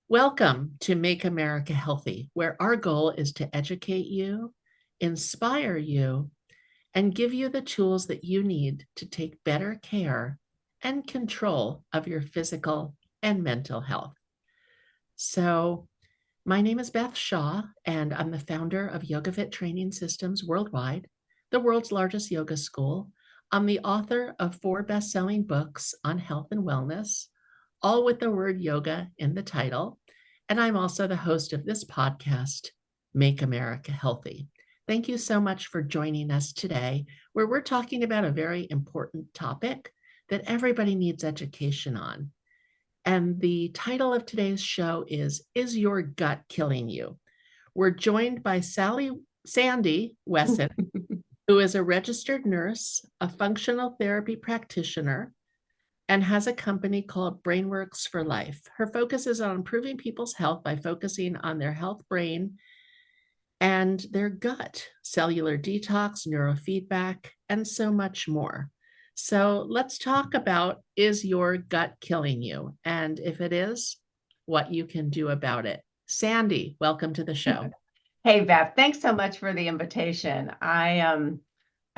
Welcome to Make America Healthy, where our goal is to educate you, inspire you, and give you the tools that you need to take better care and control of your physical and mental health. So, my name is Beth Shaw, and I'm the founder of YogaFit Training Systems Worldwide, the world's largest yoga school. I'm the author of 4 best-selling books on health and wellness, all with the word yoga in the title. And I'm also the host of this podcast, Make America Healthy. Thank you so much for joining us today, where we're talking about a very important topic that everybody needs education on. And the title of today's show Is Your Gut Killing You? We're joined by Sandy Wesson, who is a registered nurse, a functional therapy practitioner, and has a company called Brainworks for Life. Her focus is on improving people's health by focusing on their health brain and their gut, cellular detox, neurofeedback, and so much more. So let's talk about, is your gut killing you? And if it is, what you can do about it. Sandy, welcome to the show. Hey, Beth, thanks so much for the invitation. I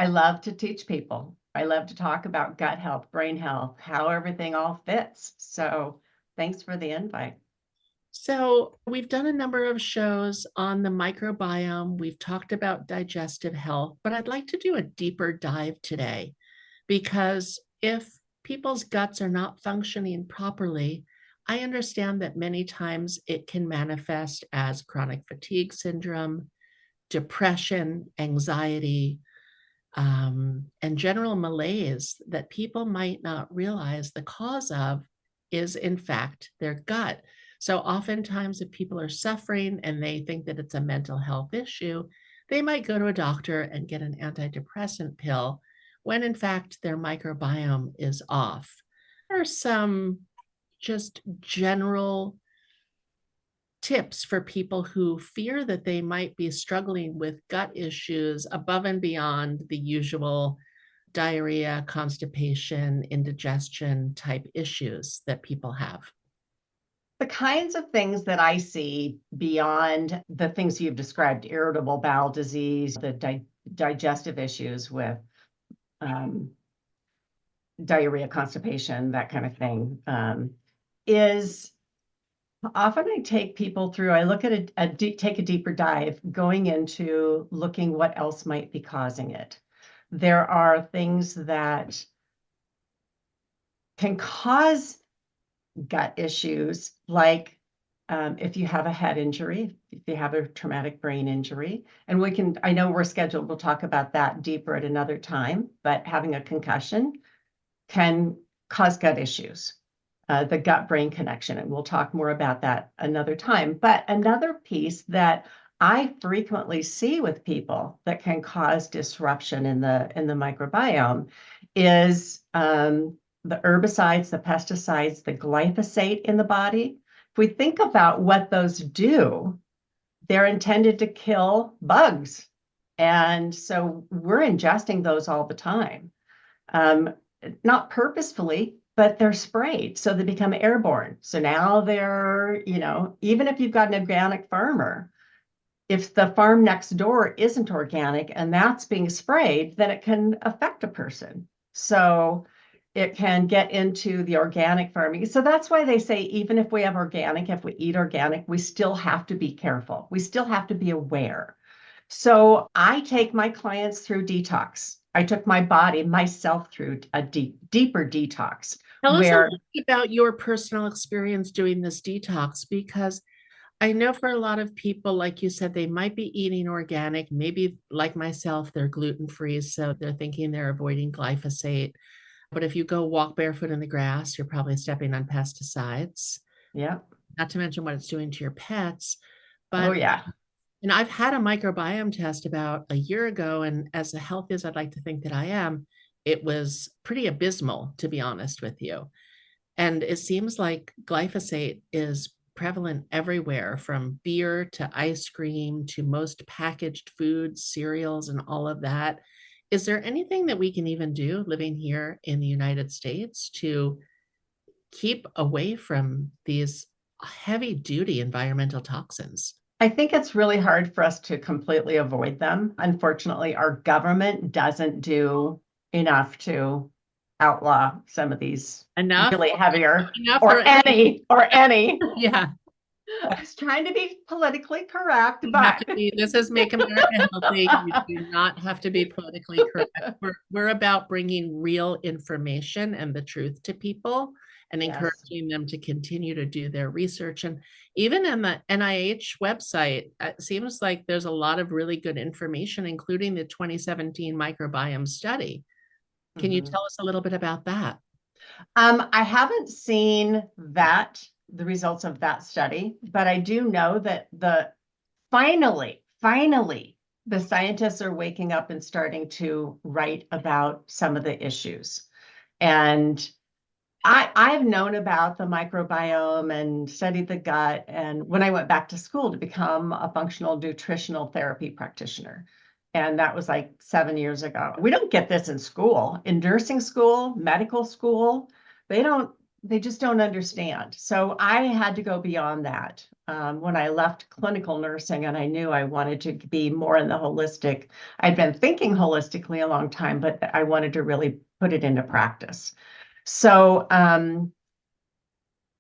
love to teach people. I love to talk about gut health, brain health, how everything all fits. So thanks for the invite. So, we've done a number of shows on the microbiome. We've talked about digestive health, but I'd like to do a deeper dive today because if people's guts are not functioning properly, I understand that many times it can manifest as chronic fatigue syndrome, depression, anxiety, and general malaise that people might not realize the cause of is, in fact, their gut. So, oftentimes, if people are suffering and they think that it's a mental health issue, they might go to a doctor and get an antidepressant pill when, in fact, their microbiome is off. There are some just general tips for people who fear that they might be struggling with gut issues above and beyond the usual diarrhea, constipation, indigestion type issues that people have? The kinds of things that I see beyond the things you've described, irritable bowel disease, the digestive issues with diarrhea, constipation, that kind of thing, is often I take people through, I look at take a deeper dive going into looking what else might be causing it. There are things that can cause gut issues, like if you have a head injury, if you have a traumatic brain injury, and I know we're scheduled, we'll talk about that deeper at another time, but having a concussion can cause gut issues. The gut-brain connection, and we'll talk more about that another time. But another piece that I frequently see with people that can cause disruption in the microbiome is the herbicides, the pesticides, the glyphosate in the body. If we think about what those do, they're intended to kill bugs. And so we're ingesting those all the time. Not purposefully, but they're sprayed, so they become airborne. So now they're, even if you've got an organic farmer, if the farm next door isn't organic and that's being sprayed, then it can affect a person. So it can get into the organic farming. So that's why they say, even if we have organic, if we eat organic, we still have to be careful. We still have to be aware. So I take my clients through detox. I took my body, myself, through a deeper detox. Tell us a little bit about your personal experience doing this detox, because I know for a lot of people, like you said, they might be eating organic, maybe like myself, they're gluten-free, so they're thinking they're avoiding glyphosate. But if you go walk barefoot in the grass, you're probably stepping on pesticides. Yeah. Not to mention what it's doing to your pets. Oh, But yeah. and I've had a microbiome test about a year ago, and as healthy as I'd like to think that I am, it was pretty abysmal, to be honest with you. And it seems like glyphosate is prevalent everywhere, from beer to ice cream to most packaged foods, cereals, and all of that. Is there anything that we can even do living here in the United States to keep away from these heavy duty environmental toxins. I think it's really hard for us to completely avoid them. Unfortunately, our government doesn't do enough to outlaw some of these Enough, really heavier, enough for or any. yeah. I was trying to be politically correct, You have but to be, this is Make America Healthy. You do not have to be politically correct. We're about bringing real information and the truth to people and yes. encouraging them to continue to do their research. And even in the NIH website, it seems like there's a lot of really good information, including the 2017 microbiome study. Can you Mhm. tell us a little bit about that? I haven't seen the results of that study, but I do know that finally, the scientists are waking up and starting to write about some of the issues. And I've known about the microbiome and studied the gut. And when I went back to school to become a functional nutritional therapy practitioner, and that was like 7 years ago. We don't get this in school, in nursing school, medical school. They don't, they just don't understand. So I had to go beyond that when I left clinical nursing, and I knew I wanted to be more in the holistic. I'd been thinking holistically a long time, but I wanted to really put it into practice. So,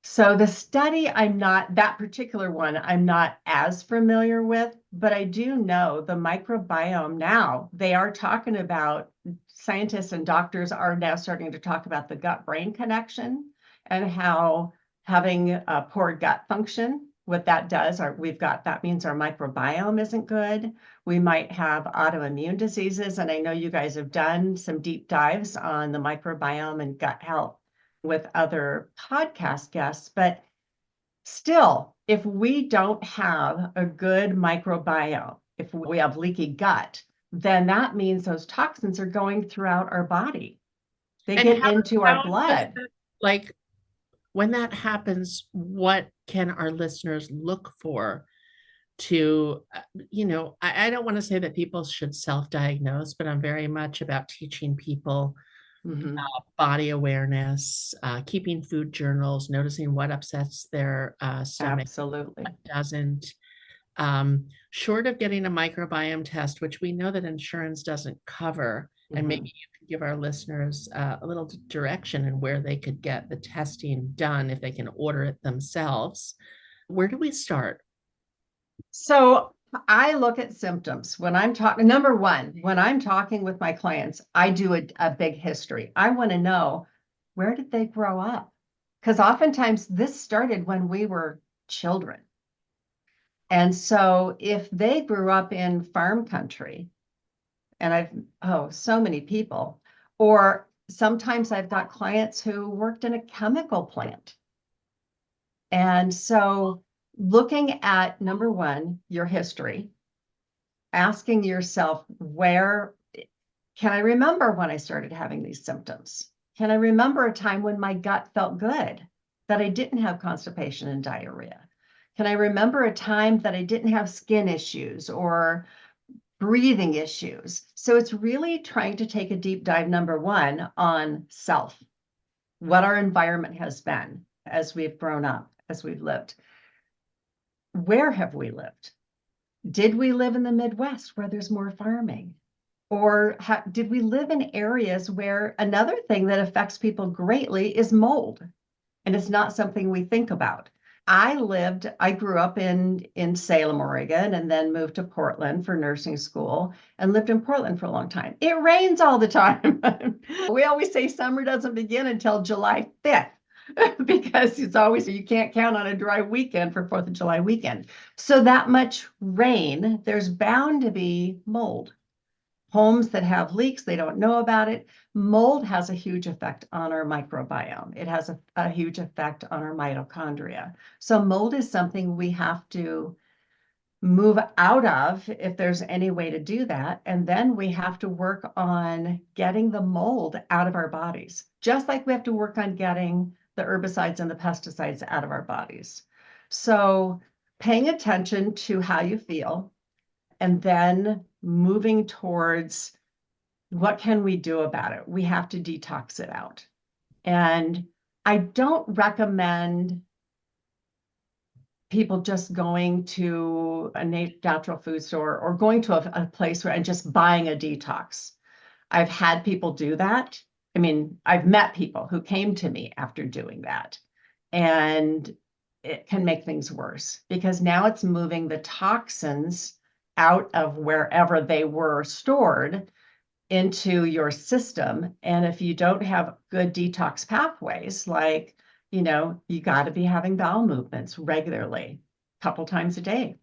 so the study, that particular one, I'm not as familiar with, but I do know the microbiome now, they are talking about, scientists and doctors are now starting to talk about the gut-brain connection and how having a poor gut function, what that does, that means our microbiome isn't good. We might have autoimmune diseases. And I know you guys have done some deep dives on the microbiome and gut health with other podcast guests, but still, if we don't have a good microbiome, if we have leaky gut, then that means those toxins are going throughout our body. They And get into our how does blood. that, like, when that happens, what can our listeners look for to, I don't want to say that people should self-diagnose, but I'm very much about teaching people Mhm. body awareness, keeping food journals, noticing what upsets their stomach, what Absolutely. doesn't. Short of getting a microbiome test, which we know that insurance doesn't cover, and maybe Mhm. you could give our listeners a little direction in where they could get the testing done if they can order it themselves. Where do we start? So I look at symptoms when I'm talking. Number one, when I'm talking with my clients, I do a big history. I want to know, where did they grow up? Because oftentimes this started when we were children. And so if they grew up in farm country, and so many people, or sometimes I've got clients who worked in a chemical plant. And so looking at, number one, your history, asking yourself, where can I remember when I started having these symptoms? Can I remember a time when my gut felt good, that I didn't have constipation and diarrhea? Can I remember a time that I didn't have skin issues or breathing issues? So it's really trying to take a deep dive, number one, on self, what our environment has been as we've grown up, as we've lived. Where have we lived? Did we live in the Midwest where there's more farming? Or did we live in areas where another thing that affects people greatly is mold? And it's not something we think about. I grew up in Salem, Oregon, and then moved to Portland for nursing school and lived in Portland for a long time. It rains all the time. We always say summer doesn't begin until July 5th because you can't count on a dry weekend for 4th of July weekend. So that much rain, there's bound to be mold. Homes that have leaks, they don't know about it. Mold has a huge effect on our microbiome. It has a huge effect on our mitochondria. So mold is something we have to move out of if there's any way to do that. And then we have to work on getting the mold out of our bodies, just like we have to work on getting the herbicides and the pesticides out of our bodies. So paying attention to how you feel, and then moving towards, what can we do about it? We have to detox it out. And I don't recommend people just going to a natural food store or going to a place where and just buying a detox. I've had people do that. I mean, I've met people who came to me after doing that, and it can make things worse because now it's moving the toxins out of wherever they were stored into your system. And if you don't have good detox pathways, like, you got to be having bowel movements regularly, a couple times a day,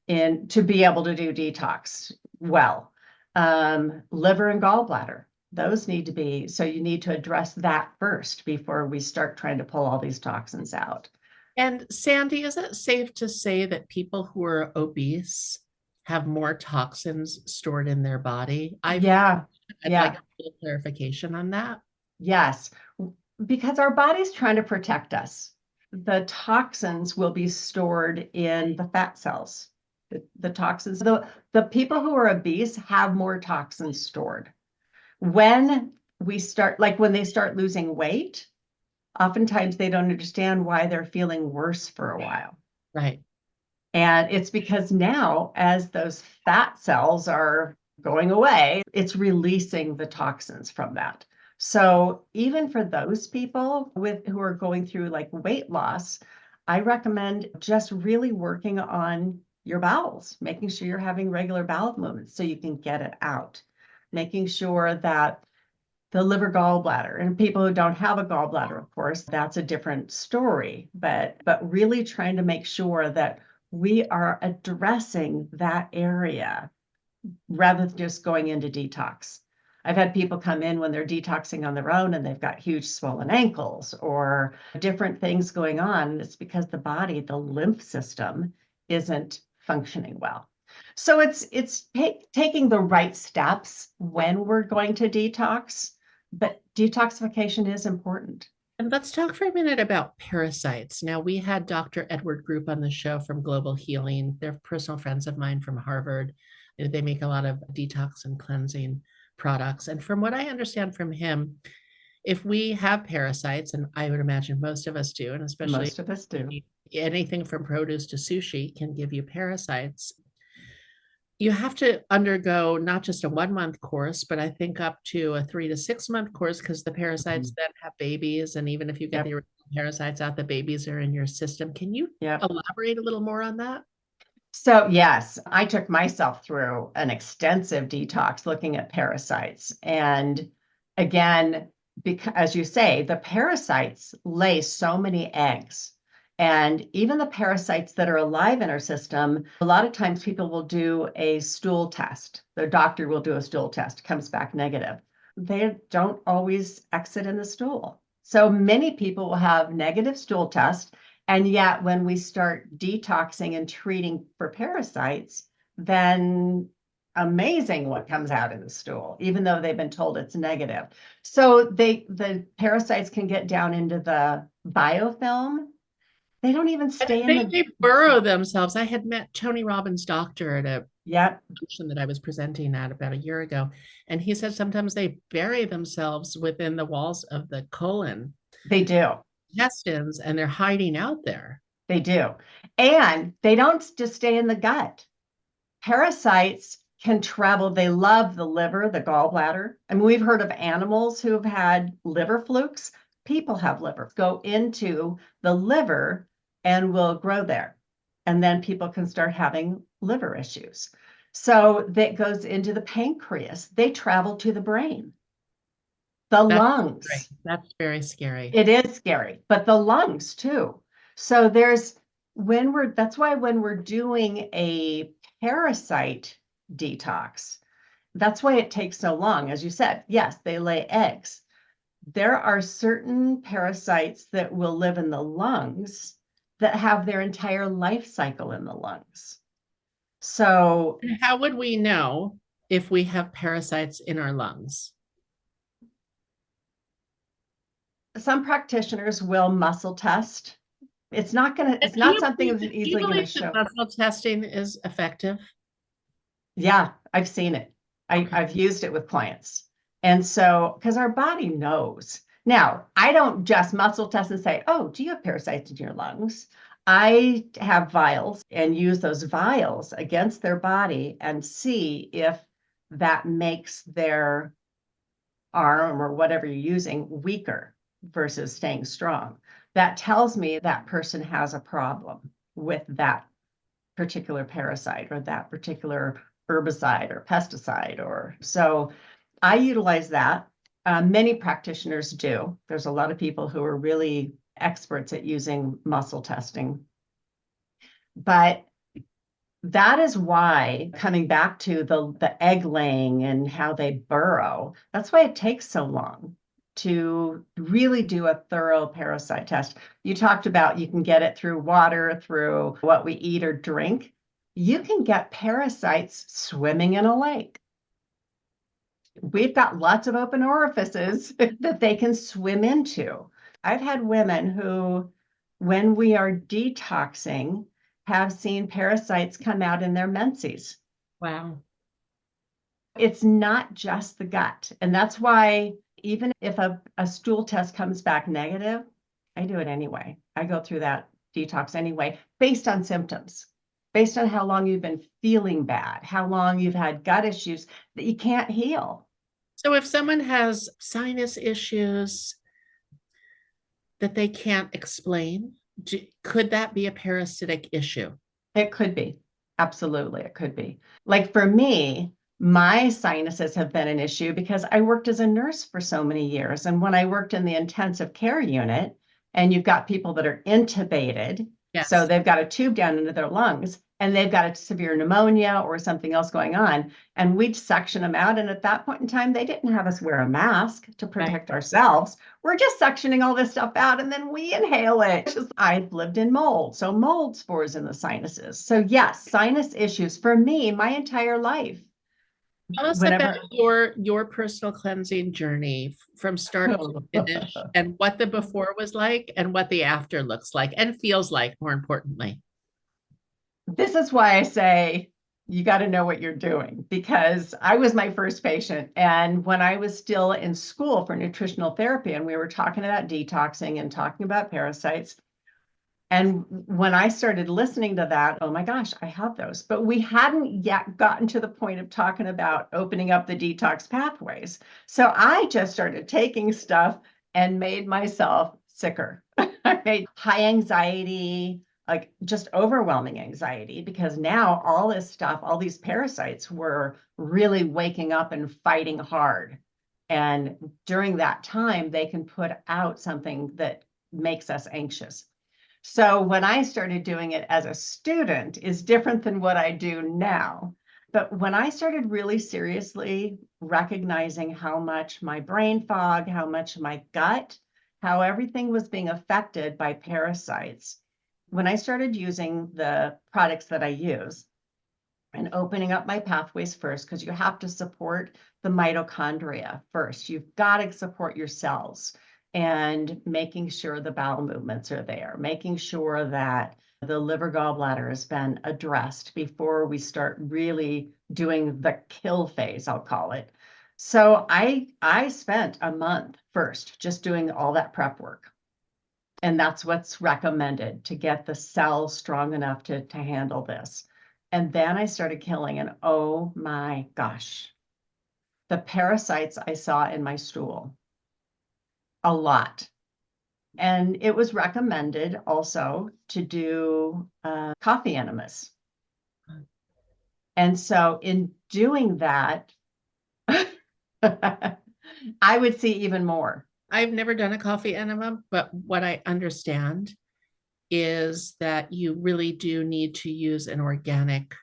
and to be able to do detox well. Liver and gallbladder, those need to be, so you need to address that first before we start trying to pull all these toxins out. And Sandy, is it safe to say that people who are obese have more toxins stored in their body? Yeah, I'd like yeah, a little clarification on that. yes, because our body's trying to protect us. The toxins will be stored in the fat cells. The toxins, the people who are obese have more toxins stored. When when they start losing weight, oftentimes they don't understand why they're feeling worse for a while. Right. And it's because now, as those fat cells are going away, it's releasing the toxins from that. So even for those people who are going through like weight loss, I recommend just really working on your bowels, making sure you're having regular bowel movements so you can get it out, making sure that the liver gallbladder, and people who don't have a gallbladder, of course, that's a different story, but really trying to make sure that we are addressing that area rather than just going into detox. I've had people come in when they're detoxing on their own and they've got huge swollen ankles or different things going on. And it's because the body, the lymph system, isn't functioning well. So it's taking the right steps when we're going to detox, but detoxification is important. And let's talk for a minute about parasites. Now, we had Dr. Edward Group on the show from Global Healing. They're personal friends of mine from Harvard. They make a lot of detox and cleansing products. And from what I understand from him, if we have parasites, and I would imagine most of us do, and especially Most of us do. anything from produce to sushi can give you parasites, you have to undergo not just a 1 month course, but I think up to a 3 to 6 month course because the parasites then have babies. And even if you get Yep. the original parasites out, the babies are in your system. Can you Yep. elaborate a little more on that? So yes, I took myself through an extensive detox looking at parasites. And again, because as you say, the parasites lay so many eggs. And even the parasites that are alive in our system, a lot of times people will do a stool test. Their doctor will do a stool test, comes back negative. They don't always exit in the stool. So many people will have negative stool tests. And yet, when we start detoxing and treating for parasites, then amazing what comes out in the stool, even though they've been told it's negative. So the parasites can get down into the biofilm. They don't even And stay in the, they burrow themselves. I had met Tony Robbins' doctor at a yep, function that I was presenting at about a year ago. And he said sometimes they bury themselves within the walls of the colon, they do. intestines, and they're hiding out there. They do. And they don't just stay in the gut. Parasites can travel. They love the liver, the gallbladder. I mean, we've heard of animals who have had liver flukes. People have liver, go into the liver and will grow there. And then people can start having liver issues. So that goes into the pancreas. They travel to the brain, the That's great. lungs. That's very scary. It is scary, but the lungs too. So that's why when we're doing a parasite detox, that's why it takes so long. As you said, yes, they lay eggs. There are certain parasites that will live in the lungs that have their entire life cycle in the lungs. So And how would we know if we have parasites in our lungs? some practitioners will muscle test. It's not And something that's do you easily gonna believe that show. muscle testing is effective? Yeah, I've seen it. I've used it with clients. And so, because our body knows. Now, I don't just muscle test and say, oh, do you have parasites in your lungs? I have vials and use those vials against their body and see if that makes their arm or whatever you're using weaker versus staying strong. That tells me that person has a problem with that particular parasite or that particular herbicide or pesticide. Or so I utilize that. Many practitioners do. There's a lot of people who are really experts at using muscle testing. But that is why, coming back to the egg laying and how they burrow, that's why it takes so long to really do a thorough parasite test. You talked about you can get it through water, through what we eat or drink. You can get parasites swimming in a lake. We've got lots of open orifices that they can swim into. I've had women who, when we are detoxing, have seen parasites come out in their menses. Wow. It's not just the gut. And that's why, even if a stool test comes back negative, I do it anyway. I go through that detox anyway, based on symptoms, based on how long you've been feeling bad, how long you've had gut issues that you can't heal. So if someone has sinus issues that they can't explain, could that be a parasitic issue? It could be. Absolutely, it could be. Like for me, my sinuses have been an issue because I worked as a nurse for so many years. And when I worked in the intensive care unit, and you've got people that are intubated, so Yes. they've got a tube down into their lungs and they've got a severe pneumonia or something else going on, and we'd suction them out. And at that point in time, they didn't have us wear a mask to Right. protect ourselves. We're just suctioning all this stuff out and then we inhale it. I've lived in mold, so mold spores in the sinuses. So yes, sinus issues for me my entire life. Tell us about Whenever your personal cleansing journey from start to finish and what the before was like and what the after looks like and feels like, more importantly. this is why I say you got to know what you're doing, because I was my first patient. And when I was still in school for nutritional therapy and we were talking about detoxing and talking about parasites, and when I started listening to that, oh my gosh, I have those. But we hadn't yet gotten to the point of talking about opening up the detox pathways. So I just started taking stuff and made myself sicker. I made high anxiety, like just overwhelming anxiety, because now all this stuff, all these parasites were really waking up and fighting hard. And during that time, they can put out something that makes us anxious. So when I started doing it as a student is different than what I do now. But when I started really seriously recognizing how much my brain fog, how much my gut, how everything was being affected by parasites, when I started using the products that I use and opening up my pathways first, because you have to support the mitochondria first. You've got to support your cells and making sure the bowel movements are there, making sure that the liver gallbladder has been addressed before we start really doing the kill phase, I'll call it. So I spent a month first just doing all that prep work. And that's what's recommended to get the cells strong enough to handle this. And then I started killing, and oh my gosh, the parasites I saw in my stool, a lot. And it was recommended also to do coffee enemas. And so in doing that, I would see even more. I've never done a coffee enema, but what I understand is that you really do need to use an organic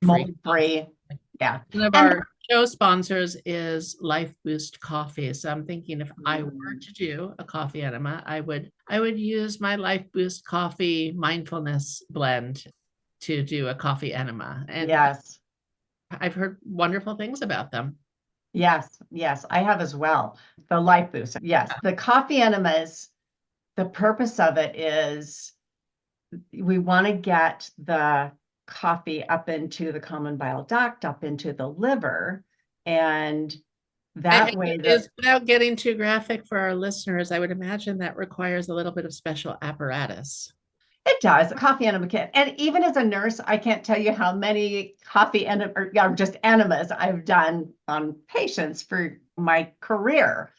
free Mold coffee. free. Yeah. One of And our show sponsors is Life Boost Coffee. So I'm thinking if I were to do a coffee enema, I would use my Life Boost Coffee mindfulness blend to do a coffee enema. And yes. I've heard wonderful things about them. Yes, yes, I have as well. The life boost. Yes, the coffee enemas, the purpose of it is we want to get the coffee up into the common bile duct, up into the liver, and that way Is without getting too graphic for our listeners, I would imagine that requires a little bit of special apparatus. It does. Coffee enema kit. And even as a nurse, I can't tell you how many coffee enema or just enemas I've done on patients for my career.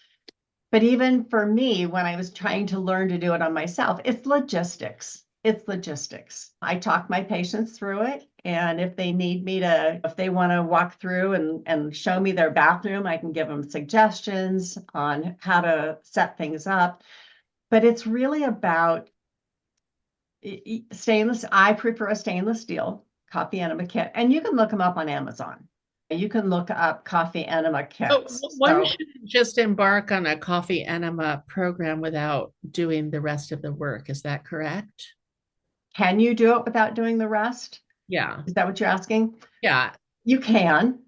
But even for me, when I was trying to learn to do it on myself, it's logistics. It's logistics. I talk my patients through it. And if they need me to, if they want to walk through and show me their bathroom, I can give them suggestions on how to set things up. But it's really about stainless. I prefer a stainless steel coffee enema kit, and you can look them up on Amazon. You can look up coffee enema But kits. one So shouldn't just embark on a coffee enema program without doing the rest of the work. Is that correct? can you do it without doing the rest? Yeah. Is that what you're asking? Yeah. You can,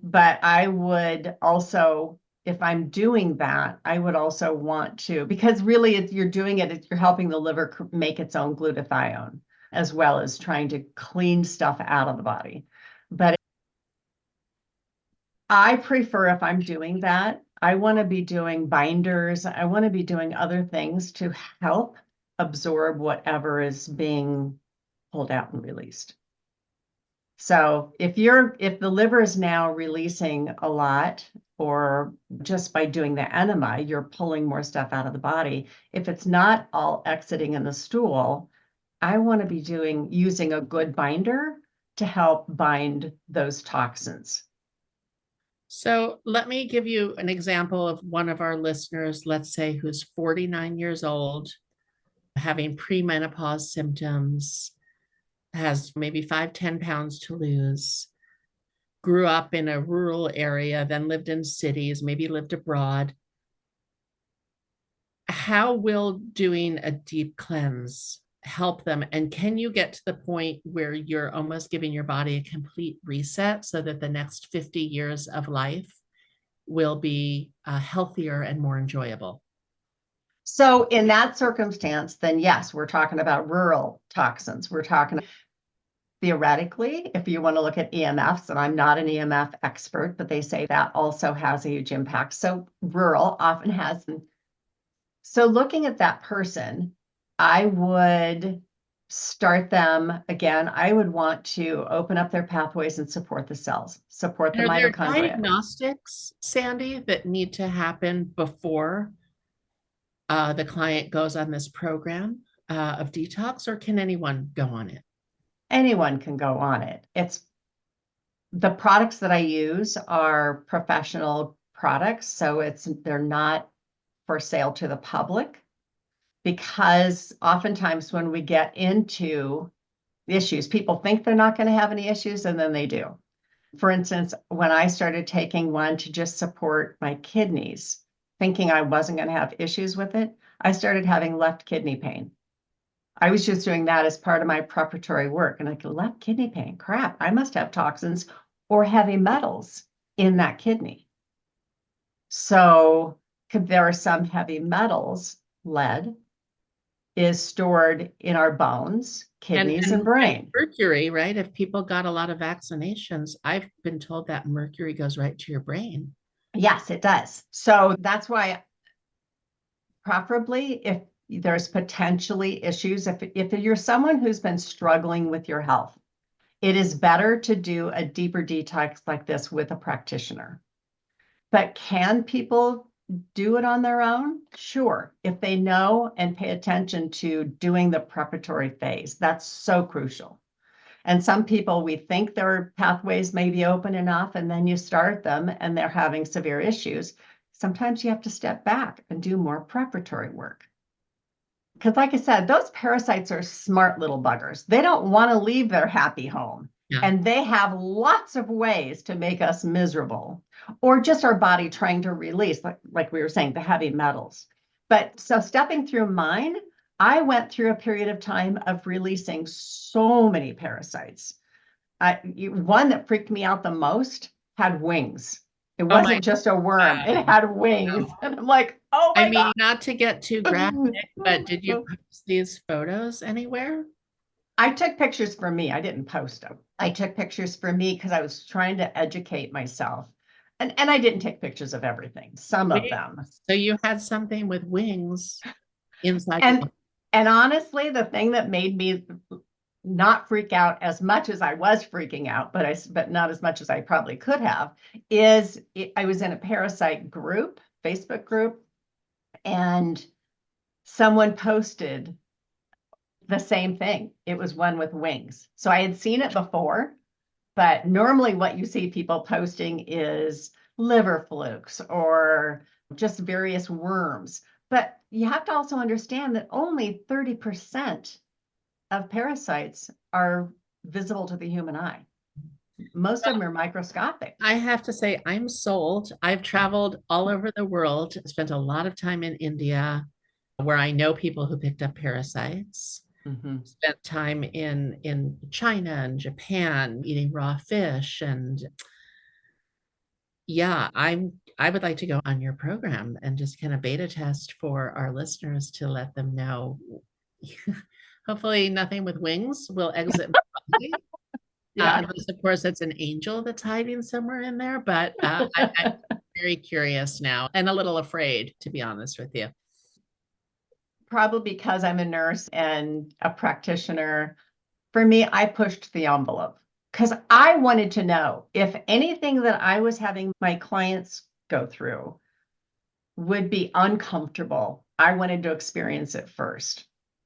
but I would also, if I'm doing that, I would also want to, because really you're doing it, you're helping the liver make its own glutathione, as well as trying to clean stuff out of the body. But I prefer, if I'm doing that, I want to be doing binders. I want to be doing other things to help absorb whatever is being pulled out and released. So if the liver is now releasing a lot, or just by doing the enema, you're pulling more stuff out of the body. If it's not all exiting in the stool, I want to be using a good binder to help bind those toxins. So let me give you an example of one of our listeners, let's say, who's 49 years old, having premenopause symptoms, has maybe 5, 10 pounds to lose, grew up in a rural area, then lived in cities, maybe lived abroad. How will doing a deep cleanse help them? And can you get to the point where you're almost giving your body a complete reset so that the next 50 years of life will be healthier and more enjoyable? So in that circumstance, then yes, we're talking about rural toxins. We're talking theoretically, if you want to look at EMFs, and I'm not an EMF expert, but they say that also has a huge impact. So rural often has. So looking at that person, I would start them again. I would want to open up their pathways and support the cells, support the And are there mitochondria. diagnostics, Sandy, that need to happen before the client goes on this program of detox, or can anyone go on it? Anyone can go on it. It's the products that I use are professional products, so they're not for sale to the public, because oftentimes when we get into issues, people think they're not going to have any issues, and then they do. For instance, when I started taking one to just support my kidneys, thinking I wasn't going to have issues with it, I started having left kidney pain. I was just doing that as part of my preparatory work. And I go, left kidney pain, crap, I must have toxins or heavy metals in that kidney. So there are some heavy metals, lead is stored in our bones, kidneys, and brain. Mercury, right? If people got a lot of vaccinations, I've been told that mercury goes right to your brain. Yes, it does. So that's why preferably if there's potentially issues, if you're someone who's been struggling with your health, it is better to do a deeper detox like this with a practitioner. But can people do it on their own? Sure, if they know and pay attention to doing the preparatory phase. That's so crucial. And some people, we think their pathways may be open enough, and then you start them and they're having severe issues. Sometimes you have to step back and do more preparatory work. Because like I said, those parasites are smart little buggers. They don't want to leave their happy home. Yeah. And they have lots of ways to make us miserable, or just our body trying to release, like we were saying, the heavy metals. But so stepping through mine, I went through a period of time of releasing so many parasites. One that freaked me out the most had wings. It Oh my wasn't just a worm, God. it had wings. And I'm like, oh I my mean, not to get too graphic, but did you God. post these photos anywhere? I took pictures for me. I didn't post them. I took pictures for me because I was trying to educate myself. And I didn't take pictures of everything, some of them. So you had something with wings inside your And body. And honestly, the thing that made me not freak out as much as I was freaking out, but not as much as I probably could have, is I was in a parasite group, Facebook group, and someone posted the same thing. It was one with wings. So I had seen it before, but normally what you see people posting is liver flukes or just various worms. But you have to also understand that only 30% of parasites are visible to the human eye. Most of them are microscopic. I have to say, I'm sold. I've traveled all over the world, spent a lot of time in India, where I know people who picked up parasites. Mhm. Spent time in China and Japan eating raw fish, and yeah, I would like to go on your program and just kind of beta test for our listeners to let them know. Hopefully, nothing with wings will exit my body. Yeah. Unless, of course, it's an angel that's hiding somewhere in there. But I'm very curious now and a little afraid, to be honest with you. Probably because I'm a nurse and a practitioner. For me, I pushed the envelope because I wanted to know if anything that I was having my clients go through would be uncomfortable. I wanted to experience it first.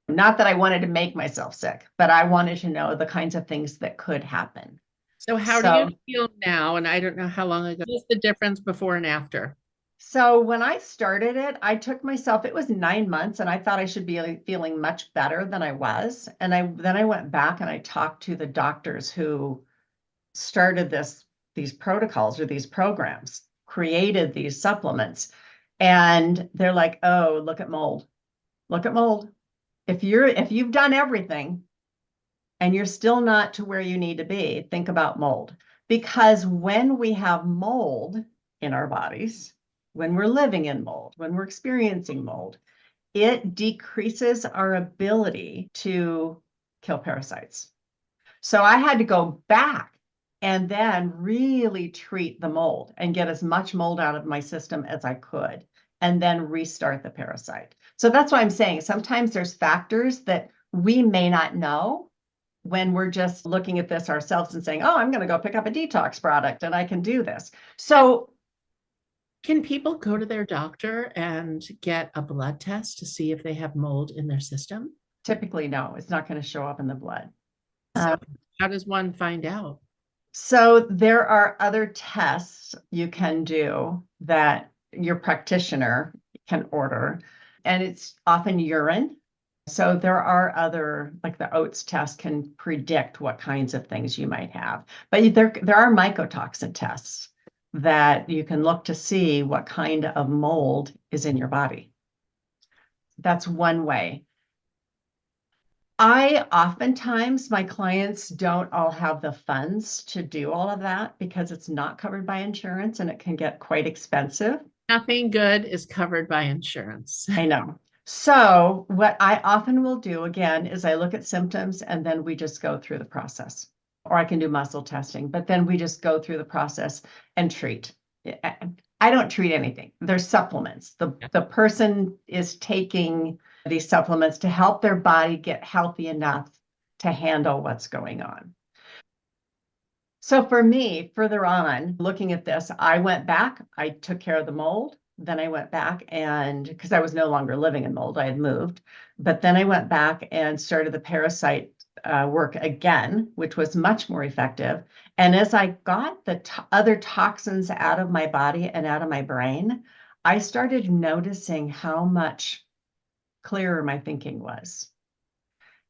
Not that I wanted to make myself sick, but I wanted to know the kinds of things that could happen. So, how do you So, feel now? And I don't know how long ago. What's the difference before and after? so when I started it, I took myself, it was 9 months, and I thought I should be feeling much better than I was. And then I went back and I talked to the doctors who started these protocols or these programs, created these supplements. And they're like, oh, look at mold. Look at mold. If you've done everything and you're still not to where you need to be, think about mold. Because when we have mold in our bodies, when we're living in mold, when we're experiencing mold, it decreases our ability to kill parasites. So I had to go back and then really treat the mold and get as much mold out of my system as I could, and then restart the parasite. So that's why I'm saying sometimes there's factors that we may not know when we're just looking at this ourselves and saying, oh, I'm going to go pick up a detox product and I can do this. So Can people go to their doctor and get a blood test to see if they have mold in their system? typically, no, it's not going to show up in the blood. So, how does one find out? So there are other tests you can do that your practitioner can order, and it's often urine. So there are other, like the oats test can predict what kinds of things you might have. But there are mycotoxin tests that you can look to see what kind of mold is in your body. That's one way. I oftentimes, my clients don't all have the funds to do all of that because it's not covered by insurance and it can get quite expensive. Nothing good is covered by insurance. I know. So what I often will do again is I look at symptoms and then we just go through the process. Or I can do muscle testing, but then we just go through the process and treat. I don't treat anything. There's supplements. The person is taking these supplements to help their body get healthy enough to handle what's going on. So for me, further on, looking at this, I went back, I took care of the mold. Then I went back and because I was no longer living in mold, I had moved. But then I went back and started the parasite work again, which was much more effective. And as I got the other toxins out of my body and out of my brain, I started noticing how much clearer my thinking was,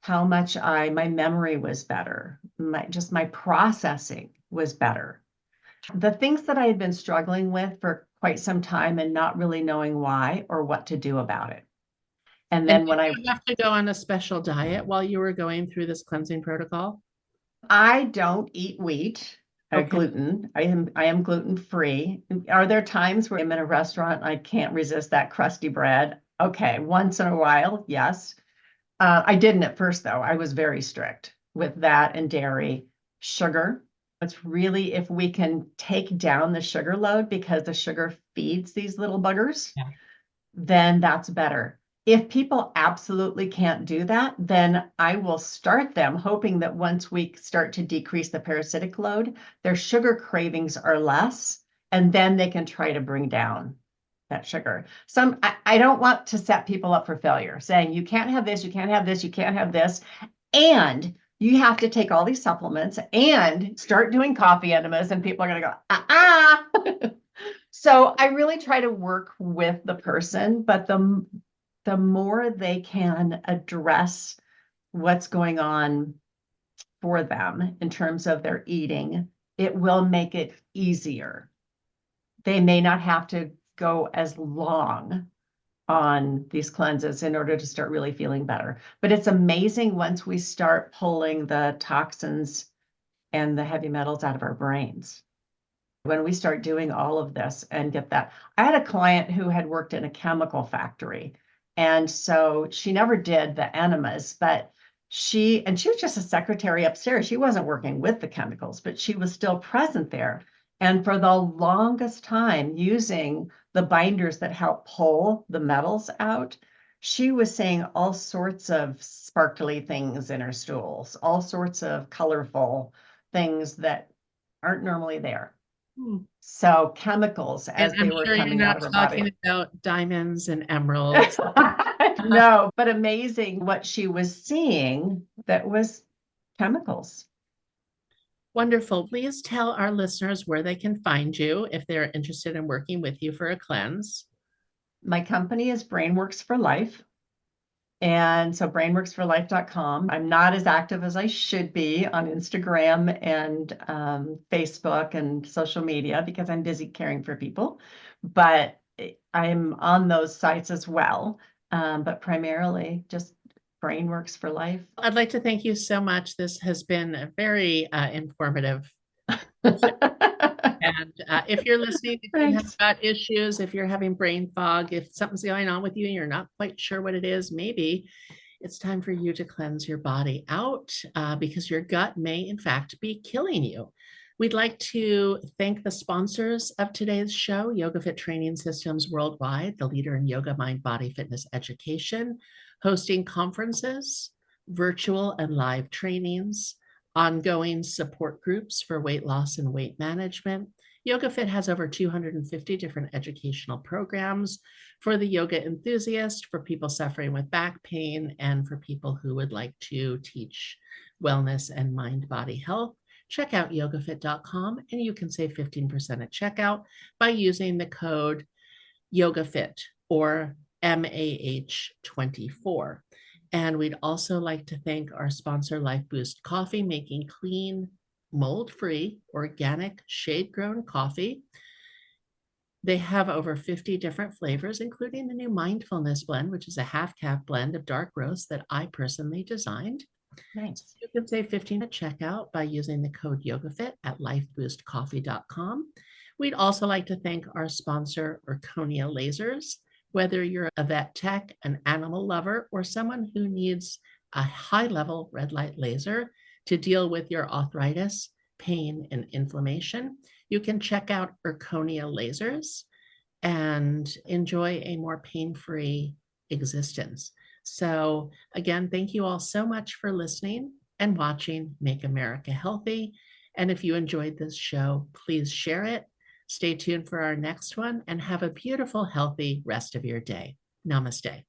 how much my memory was better, my processing was better. The things that I had been struggling with for quite some time and not really knowing why or what to do about it. And And then did when you have to go on a special diet while you were going through this cleansing protocol? I don't eat wheat, Okay. gluten. I am gluten free. Are there times where I'm in a restaurant and I can't resist that crusty bread? Okay, once in a while, yes. I didn't at first, though. I was very strict with that and dairy, sugar. It's really if we can take down the sugar load because the sugar feeds these little buggers, Yeah. then that's better. If people absolutely can't do that, then I will start them hoping that once we start to decrease the parasitic load, their sugar cravings are less, and then they can try to bring down that sugar. I don't want to set people up for failure, saying you can't have this, you can't have this, you can't have this, and you have to take all these supplements and start doing coffee enemas, and people are going to go, So I really try to work with the person, but the more they can address what's going on for them in terms of their eating, it will make it easier. They may not have to go as long on these cleanses in order to start really feeling better. But it's amazing once we start pulling the toxins and the heavy metals out of our brains. When we start doing all of this and get that, I had a client who had worked in a chemical factory. And so she never did the enemas, but she was just a secretary upstairs. She wasn't working with the chemicals, but she was still present there. And for the longest time, using the binders that help pull the metals out, she was seeing all sorts of sparkly things in her stools, all sorts of colorful things that aren't normally there. So chemicals And as I'm they were sure you're coming out not of her body. talking about diamonds and emeralds. No, but amazing what she was seeing that was chemicals. Wonderful. Please tell our listeners where they can find you if they're interested in working with you for a cleanse. My company is Brainworks for Life. And so brainworksforlife.com. I'm not as active as I should be on Instagram and Facebook and social media because I'm busy caring for people, but I'm on those sites as well. But primarily just Brainworks for Life. I'd like to thank you so much. This has been a very informative. And if you're listening, if you have Thanks. got issues, if you're having brain fog, if something's going on with you and you're not quite sure what it is, maybe it's time for you to cleanse your body out because your gut may, in fact, be killing you. We'd like to thank the sponsors of today's show, Yoga Fit Training Systems Worldwide, the leader in yoga, mind, body, fitness education, hosting conferences, virtual and live trainings, ongoing support groups for weight loss and weight management. YogaFit has over 250 different educational programs for the yoga enthusiast, for people suffering with back pain, and for people who would like to teach wellness and mind-body health. Check out yogafit.com and you can save 15% at checkout by using the code YogaFit or MAH24. And we'd also like to thank our sponsor, Life Boost Coffee, making clean, mold-free, organic, shade-grown coffee. They have over 50 different flavors, including the new Mindfulness blend, which is a half-caf blend of dark roast that I personally designed. Nice. You can save 15 at checkout by using the code YogaFit at lifeboostcoffee.com. We'd also like to thank our sponsor, Urconia Lasers. Whether you're a vet tech, an animal lover, or someone who needs a high-level red light laser to deal with your arthritis, pain, and inflammation, you can check out Urconia Lasers and enjoy a more pain-free existence. So again, thank you all so much for listening and watching Make America Healthy. And if you enjoyed this show, please share it. Stay tuned for our next one and have a beautiful, healthy rest of your day. Namaste.